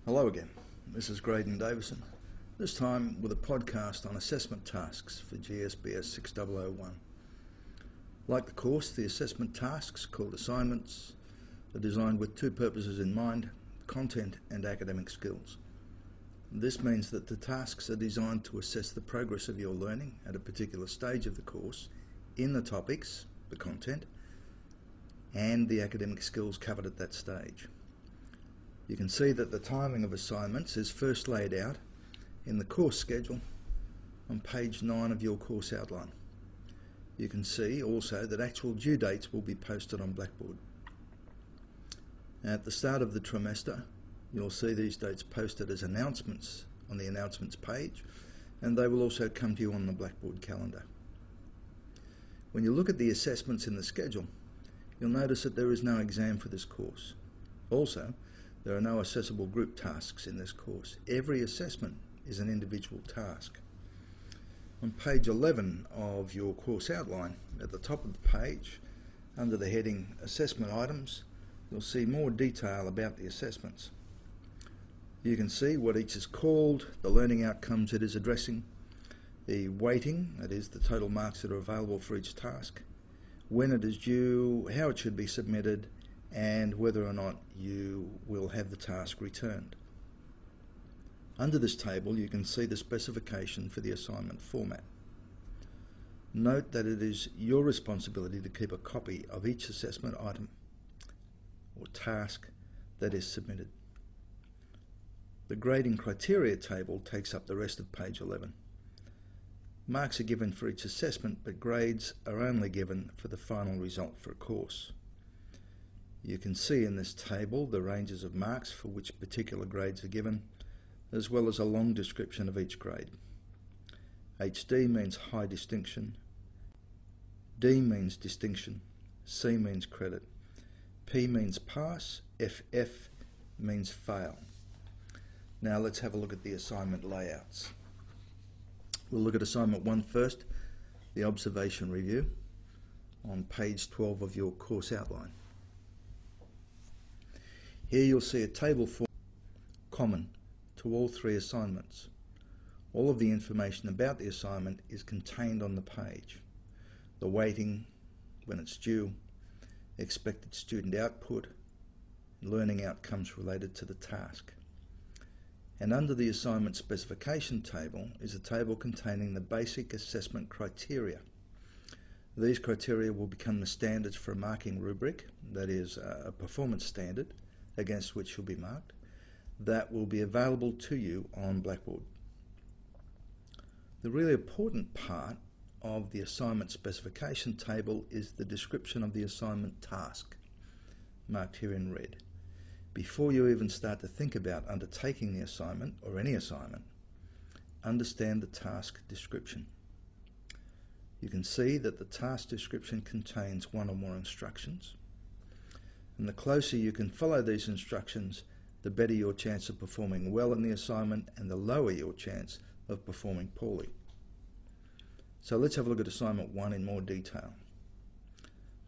Hello again, this is Graydon Davison, this time with a podcast on assessment tasks for GSBS 6001. Like the course, the assessment tasks, called assignments, are designed with two purposes in mind: content and academic skills. This means that the tasks are designed to assess the progress of your learning at a particular stage of the course in the topics, the content, and the academic skills covered at that stage. You can see that the timing of assignments is first laid out in the course schedule on page 9 of your course outline. You can see also that actual due dates will be posted on Blackboard. At the start of the trimester, you'll see these dates posted as announcements on the announcements page, and they will also come to you on the Blackboard calendar. When you look at the assessments in the schedule, you'll notice that there is no exam for this course. Also, there are no assessable group tasks in this course. Every assessment is an individual task. On page 11 of your course outline, at the top of the page, under the heading Assessment Items, you'll see more detail about the assessments. You can see what each is called, the learning outcomes it is addressing, the weighting, that is the total marks that are available for each task, when it is due, how it should be submitted, and whether or not you will have the task returned. Under this table you can see the specification for the assignment format. Note that it is your responsibility to keep a copy of each assessment item or task that is submitted. The grading criteria table takes up the rest of page 11. Marks are given for each assessment, but grades are only given for the final result for a course. You can see in this table the ranges of marks for which particular grades are given, as well as a long description of each grade. HD means high distinction, D means distinction, C means credit, P means pass, FF means fail. Now let's have a look at the assignment layouts. We'll look at assignment 1 first, the observation review, on page 12 of your course outline. Here you'll see a table form common to all three assignments. All of the information about the assignment is contained on the page. The weighting, when it's due, expected student output, learning outcomes related to the task. And under the assignment specification table is a table containing the basic assessment criteria. These criteria will become the standards for a marking rubric, that is a performance standard, against which you'll be marked, that will be available to you on Blackboard. The really important part of the assignment specification table is the description of the assignment task, marked here in red. Before you even start to think about undertaking the assignment, or any assignment, understand the task description. You can see that the task description contains one or more instructions, and the closer you can follow these instructions, the better your chance of performing well in the assignment and the lower your chance of performing poorly. So let's have a look at assignment 1 in more detail.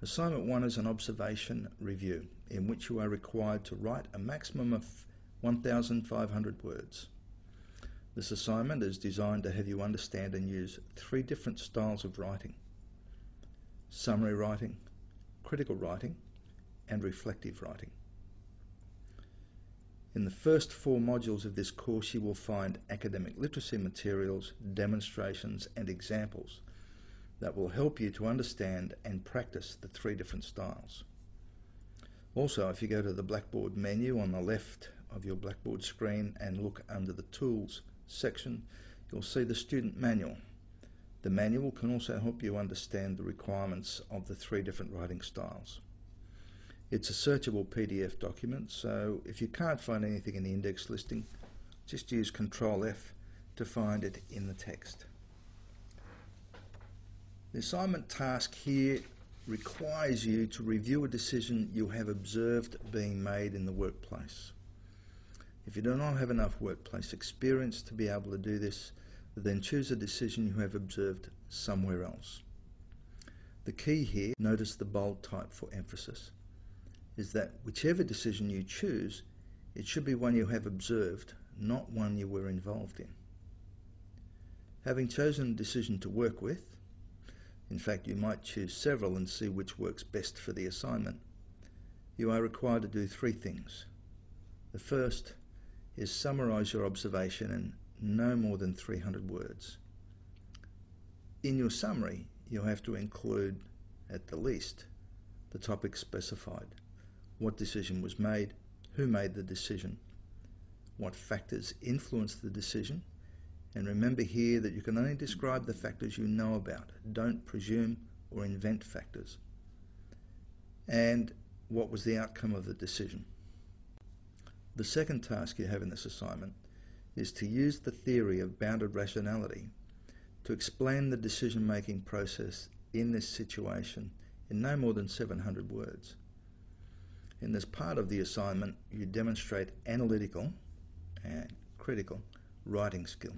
Assignment 1 is an observation review in which you are required to write a maximum of 1,500 words. This assignment is designed to have you understand and use 3 different styles of writing: summary writing, critical writing, and reflective writing. In the first 4 modules of this course you will find academic literacy materials, demonstrations and examples that will help you to understand and practice the 3 different styles. Also, if you go to the Blackboard menu on the left of your Blackboard screen and look under the Tools section, you'll see the student manual. The manual can also help you understand the requirements of the 3 different writing styles. It's a searchable PDF document, so if you can't find anything in the index listing, just use Ctrl F to find it in the text. The assignment task here requires you to review a decision you have observed being made in the workplace. If you do not have enough workplace experience to be able to do this, then choose a decision you have observed somewhere else. The key here, notice the bold type for emphasis, is that whichever decision you choose, It should be one you have observed, not one you were involved in. Having chosen a decision to work with, in fact you might choose several and see which works best for the assignment, you are required to do 3 things. The first is summarise your observation in no more than 300 words. In your summary, you'll have to include, at the least, the topic specified, what decision was made, who made the decision, what factors influenced the decision, and remember here that you can only describe the factors you know about. Don't presume or invent factors. And what was the outcome of the decision. The second task you have in this assignment is to use the theory of bounded rationality to explain the decision-making process in this situation in no more than 700 words. In this part of the assignment, you demonstrate analytical and critical writing skill.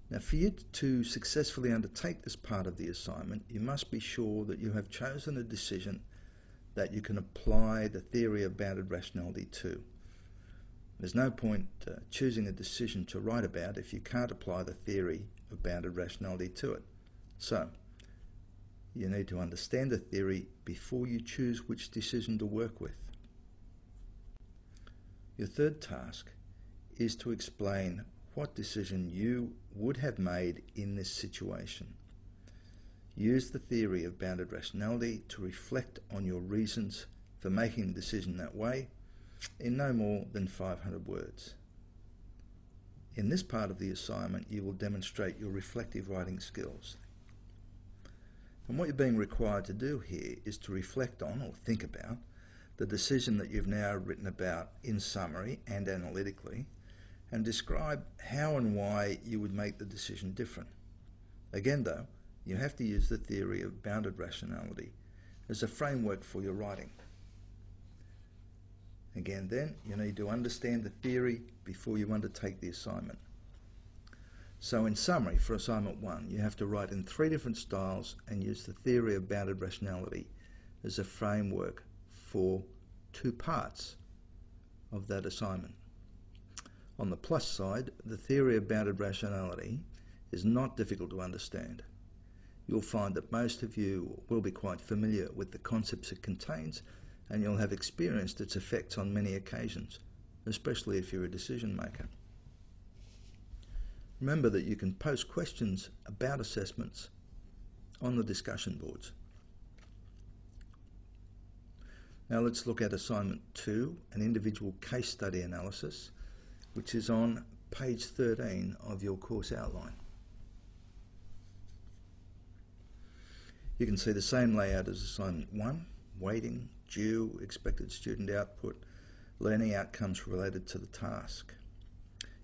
Now, for you to successfully undertake this part of the assignment, you must be sure that you have chosen a decision that you can apply the theory of bounded rationality to. There's no point choosing a decision to write about if you can't apply the theory of bounded rationality to it. So, you need to understand the theory before you choose which decision to work with. Your third task is to explain what decision you would have made in this situation. Use the theory of bounded rationality to reflect on your reasons for making the decision that way in no more than 500 words. In this part of the assignment, you will demonstrate your reflective writing skills. And what you're being required to do here is to reflect on or think about the decision that you've now written about in summary and analytically, and describe how and why you would make the decision different. Again though, you have to use the theory of bounded rationality as a framework for your writing. Again then, you need to understand the theory before you undertake the assignment. So in summary, for assignment 1, you have to write in 3 different styles and use the theory of bounded rationality as a framework for 2 parts of that assignment. On the plus side, the theory of bounded rationality is not difficult to understand. You'll find that most of you will be quite familiar with the concepts it contains, and you'll have experienced its effects on many occasions, especially if you're a decision maker. Remember that you can post questions about assessments on the discussion boards. Now let's look at assignment 2, an individual case study analysis, which is on page 13 of your course outline. You can see the same layout as assignment 1, weighting, due, expected student output, learning outcomes related to the task.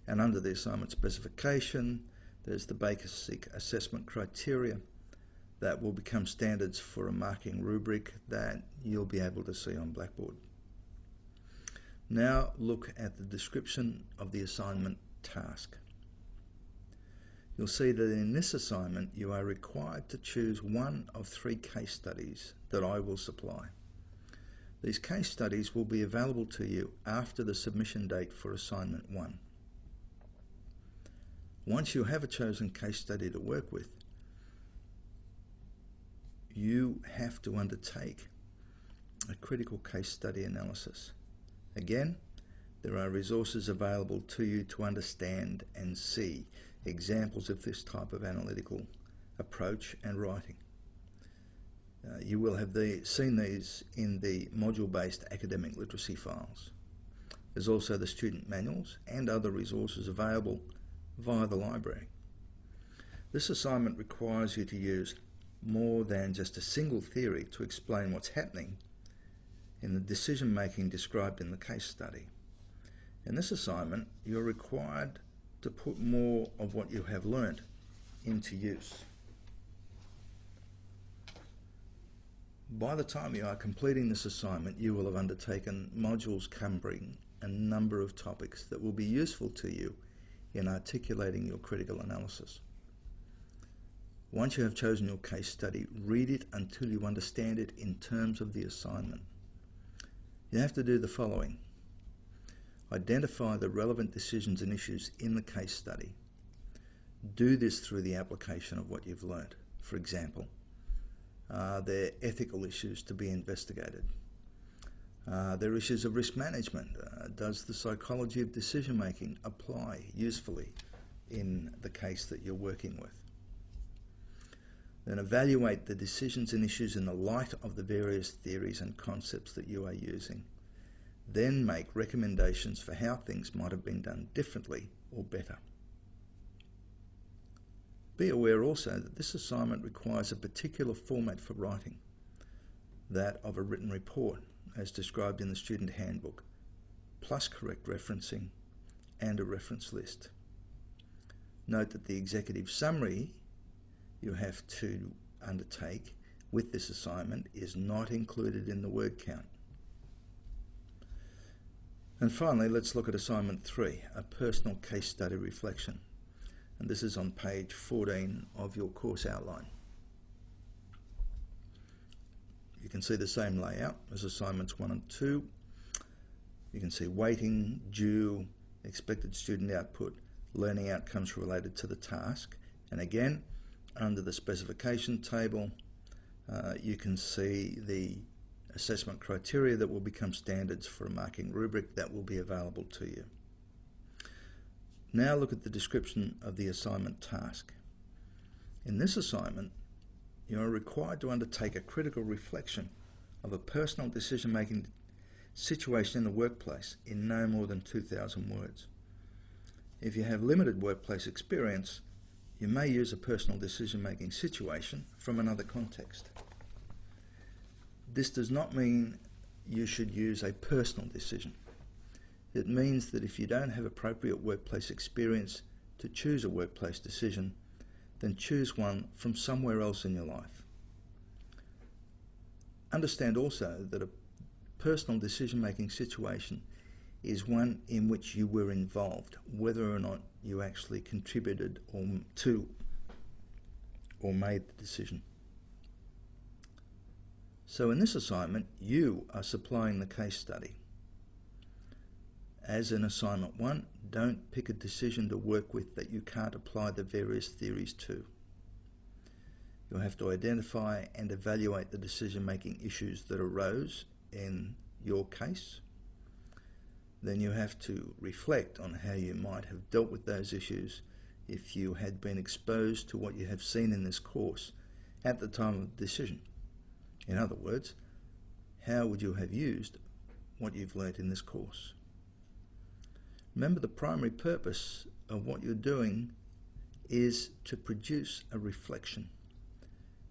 And under the assignment specification, there's the basic assessment criteria that will become standards for a marking rubric that you'll be able to see on Blackboard. Now look at the description of the assignment task. You'll see that in this assignment you are required to choose one of 3 case studies that I will supply. These case studies will be available to you after the submission date for assignment 1. Once you have a chosen case study to work with, you have to undertake a critical case study analysis. Again, there are resources available to you to understand and see examples of this type of analytical approach and writing. You will have seen these in the module-based academic literacy files. There's also the student manuals and other resources available via the library. This assignment requires you to use more than just a single theory to explain what's happening in the decision making described in the case study. In this assignment, you're required to put more of what you have learnt into use. By the time you are completing this assignment, you will have undertaken modules covering a number of topics that will be useful to you in articulating your critical analysis. Once you have chosen your case study, read it until you understand it in terms of the assignment. You have to do the following. Identify the relevant decisions and issues in the case study. Do this through the application of what you've learnt. For example, are there ethical issues to be investigated? Are there issues of risk management? Does the psychology of decision making apply usefully in the case that you're working with? Then evaluate the decisions and issues in the light of the various theories and concepts that you are using. Then make recommendations for how things might have been done differently or better. Be aware also that this assignment requires a particular format for writing, that of a written report, as described in the student handbook, plus correct referencing and a reference list. Note that the executive summary you have to undertake with this assignment is not included in the word count. And finally, let's look at assignment 3, a personal case study reflection. And this is on page 14 of your course outline. You can see the same layout as assignments 1 and 2. You can see weighting, due, expected student output, learning outcomes related to the task. And again, under the specification table, you can see the assessment criteria that will become standards for a marking rubric that will be available to you. Now look at the description of the assignment task. In this assignment, you are required to undertake a critical reflection of a personal decision-making situation in the workplace in no more than 2,000 words. If you have limited workplace experience, you may use a personal decision-making situation from another context. This does not mean you should use a personal decision. It means that if you don't have appropriate workplace experience to choose a workplace decision, then choose one from somewhere else in your life. Understand also that a personal decision-making situation is one in which you were involved, whether or not you actually contributed to or made the decision. So in this assignment, you are supplying the case study. As in assignment 1, don't pick a decision to work with that you can't apply the various theories to. You'll have to identify and evaluate the decision-making issues that arose in your case. Then you have to reflect on how you might have dealt with those issues if you had been exposed to what you have seen in this course at the time of the decision. In other words, how would you have used what you've learnt in this course? Remember, the primary purpose of what you're doing is to produce a reflection.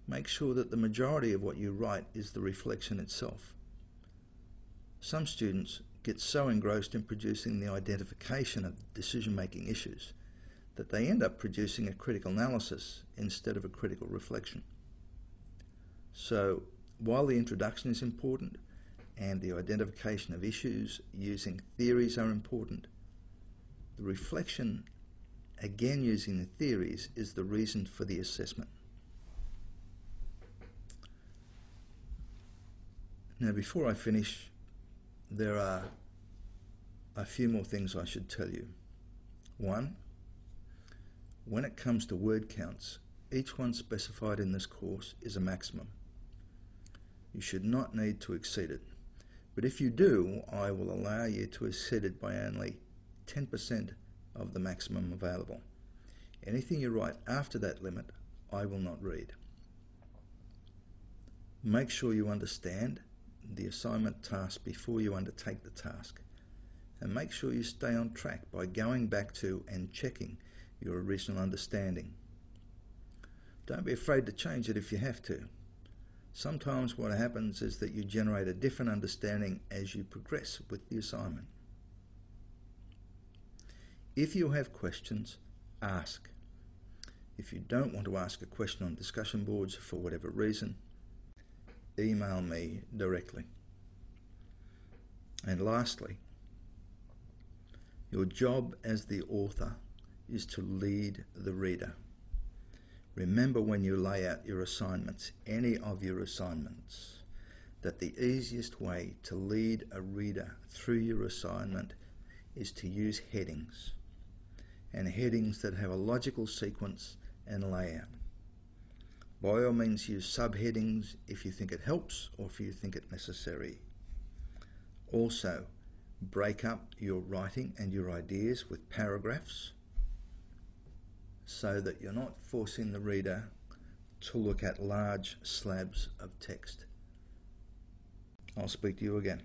Make sure that the majority of what you write is the reflection itself. Some students get so engrossed in producing the identification of decision-making issues that they end up producing a critical analysis instead of a critical reflection. So, while the introduction is important and the identification of issues using theories are important, the reflection, again using the theories, is the reason for the assessment. Now, before I finish, there are a few more things I should tell you. 1, when it comes to word counts, each one specified in this course is a maximum. You should not need to exceed it. But if you do, I will allow you to exceed it by only 10% of the maximum available. Anything you write after that limit, I will not read. Make sure you understand the assignment task before you undertake the task, and make sure you stay on track by going back to and checking your original understanding. Don't be afraid to change it if you have to. Sometimes what happens is that you generate a different understanding as you progress with the assignment. If you have questions, ask. If you don't want to ask a question on discussion boards for whatever reason, email me directly. And lastly, your job as the author is to lead the reader. Remember, when you lay out your assignments, any of your assignments, that the easiest way to lead a reader through your assignment is to use headings, and headings that have a logical sequence and layout. By all means, use subheadings if you think it helps or if you think it necessary. Also, break up your writing and your ideas with paragraphs so that you're not forcing the reader to look at large slabs of text. I'll speak to you again.